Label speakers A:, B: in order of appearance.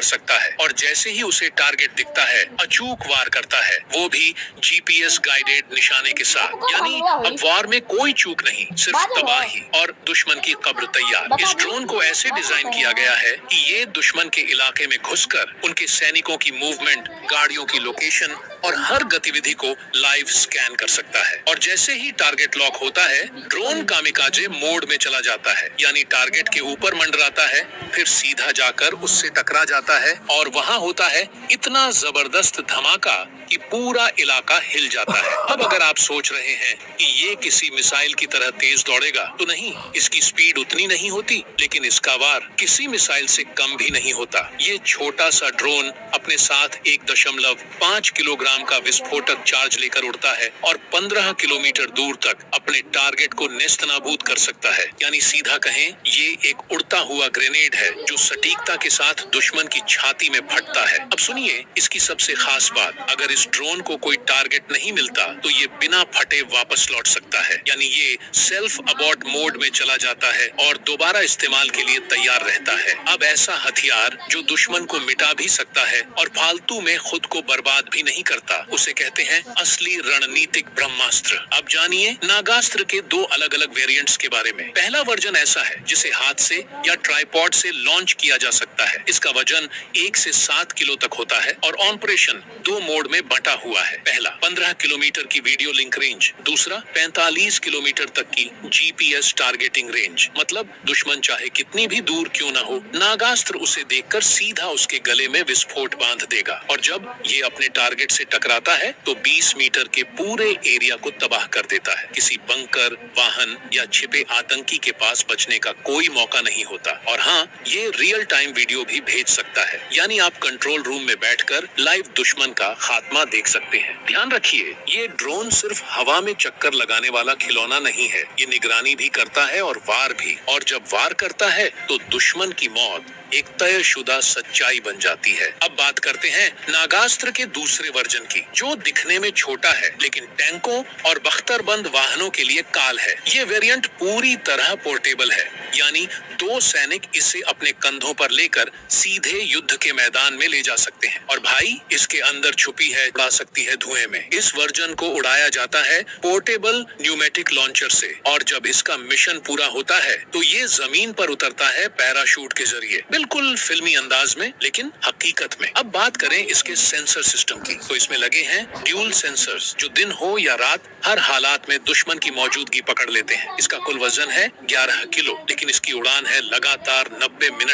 A: सकता है और जैसे ही उसे टारगेट दिखता है अचूक वार करता है, वो भी जीपीएस गाइडेड निशाने के साथ। यानी अब वार में कोई चूक नहीं, सिर्फ तबाही और दुश्मन की कब्र तैयार। इस ड्रोन को ऐसे डिजाइन किया गया है कि ये दुश्मन के इलाके में घुसकर उनके सैनिकों की मूवमेंट, गाड़ियों की लोकेशन और हर गतिविधि को लाइव स्कैन कर सकता है। और जैसे ही टारगेट लॉक होता है, ड्रोन कामिकाजे मोड में चला जाता है, यानी टारगेट के ऊपर मंडराता है, फिर सीधा जाकर उससे टकरा जाता है और वहाँ होता है इतना जबरदस्त धमाका कि पूरा इलाका हिल जाता है। अब अगर आप सोच रहे हैं कि ये किसी मिसाइल की तरह तेज दौड़ेगा, तो नहीं, इसकी स्पीड उतनी नहीं होती, लेकिन इसका वार किसी मिसाइल से कम भी नहीं होता। ये छोटा सा ड्रोन अपने साथ 1.5 किलोग्राम का विस्फोटक चार्ज लेकर उड़ता है और 15 किलोमीटर दूर तक अपने टारगेट को नेस्तनाबूद कर सकता है। यानी सीधा कहें, ये एक उड़ता हुआ ग्रेनेड है जो सटीकता के साथ दुश्मन की छाती में फटता है। अब सुनिए इसकी सबसे खास बात, अगर इस ड्रोन को कोई टारगेट नहीं मिलता तो ये बिना फटे वापस लौट सकता है, यानी ये सेल्फ अबॉर्ट मोड में चला जाता है और दोबारा इस्तेमाल के लिए तैयार रहता है। अब ऐसा हथियार जो दुश्मन को मिटा भी सकता है और फालतू में खुद को बर्बाद भी नहीं करता, उसे कहते हैं असली रणनीतिक ब्रह्मास्त्र। अब जानिए नागास्त्र के 2 अलग अलग वेरिएंट्स के बारे में। पहला वर्जन ऐसा है जिसे हाथ से या ट्राइपॉड से लॉन्च किया जा सकता है। इसका वजन 1 से 7 किलो तक होता है और ऑपरेशन 2 मोड में बटा हुआ है। पहला 15 किलोमीटर की वीडियो लिंक रेंज, दूसरा 45 किलोमीटर तक की जीपीएस टारगेटिंग रेंज। मतलब दुश्मन चाहे कितनी भी दूर क्यों न हो, नागास्त्र उसे देखकर सीधा उसके गले में विस्फोट बांध देगा और जब ये अपने टारगेट से टकराता है तो 20 मीटर के पूरे एरिया को तबाह कर देता है। किसी बंकर, वाहन या छिपे आतंकी के पास बचने का कोई मौका नहीं होता। और हाँ, ये रियल टाइम वीडियो भी भेज सकता है, यानी आप कंट्रोल रूम में बैठकर लाइव दुश्मन का खात्मा देख सकते हैं। ध्यान रखिए, ये ड्रोन सिर्फ हवा में चक्कर लगाने वाला खिलौना नहीं है, ये निगरानी भी करता है और वार भी। और जब वार करता है तो दुश्मन की मौत एक तयशुदा सच्चाई बन जाती है। अब बात करते हैं नागास्त्र के दूसरे वर्जन की, जो दिखने में छोटा है लेकिन टैंकों और बख्तरबंद वाहनों के लिए काल है। ये वेरिएंट पूरी तरह पोर्टेबल है, यानी 2 सैनिक इसे अपने कंधों पर लेकर सीधे युद्ध के मैदान में ले जा सकते हैं। और भाई, इसके अंदर छुपी है, उड़ा सकती है धुएं में। इस वर्जन को उड़ाया जाता है पोर्टेबल न्यूमेटिक लॉन्चर से और जब इसका मिशन पूरा होता है तो ये जमीन पर उतरता है पैराशूट के जरिए, बिल्कुल फिल्मी अंदाज में लेकिन हकीकत में। अब बात करें इसके सेंसर सिस्टम की, तो इसमें लगे हैं ड्यूल सेंसर्स जो दिन हो या रात हर हालात में दुश्मन की मौजूदगी पकड़ लेते हैं। इसका कुल वजन है 11 किलो, लेकिन इसकी उड़ान है लगातार 90 मिनट